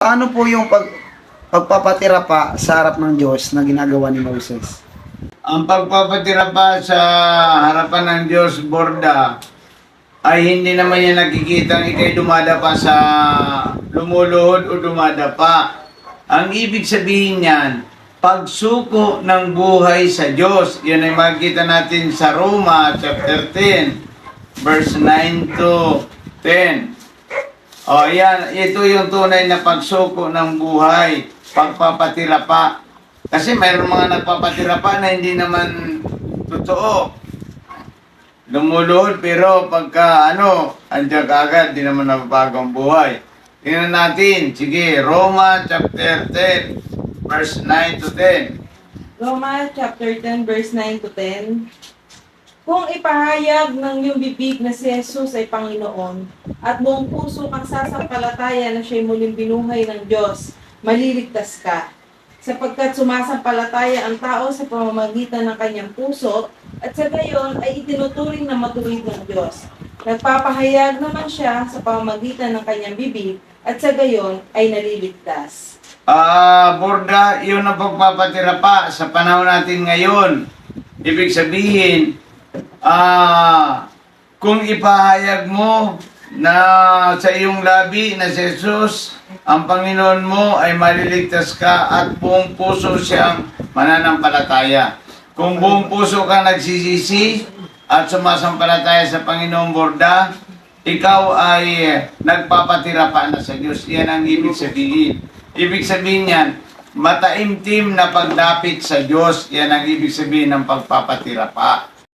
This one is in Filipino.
Ano po yung pagpapatira pa sa harap ng Diyos na ginagawa ni Moses? Ang pagpapatira pa sa harapan ng Diyos, Borda, ay hindi naman niya nakikita ikay dumadapa sa lumuluhod o dumadapa. Ang ibig sabihin niyan, pagsuko ng buhay sa Diyos. Yan ay makikita natin sa Roma chapter 10, verse 9 to 10. O yan, ito yung tunay na pagsuko ng buhay, pagpapatira pa. Kasi mayroong mga nagpapatira pa na hindi naman totoo. Lumuluhod pero pagka andiyan ka agad, di naman nababago ang buhay. Tingnan natin, sige, Roma chapter 10, verse 9 to 10. Roma chapter 10 verse 9 to 10. Kung ipahayag ng iyong bibig na si Jesus ay Panginoon at buong puso kang sasampalataya na siya'y muling binuhay ng Diyos, maliligtas ka. Sapagkat sumasampalataya ang tao sa pamamagitan ng kanyang puso at sa gayon ay itinuturing na matuwid ng Diyos. Nagpapahayag naman siya sa pamamagitan ng kanyang bibig at sa gayon ay naliligtas. Borda, yun ang pagpapatira pa sa panahon natin ngayon. Ibig sabihin, kung ipahayag mo na sa iyong labi na si Jesus, ang Panginoon mo ay maliligtas ka at buong puso siyang mananampalataya. Kung buong puso ka nagsisisi at sumasampalataya sa Panginoong Borda, ikaw ay nagpapatira pa na sa Diyos. Yan ang ibig sabihin. Ibig sabihin yan, mataimtim na pagdapit sa Diyos. Yan ang ibig sabihin ng pagpapatira pa.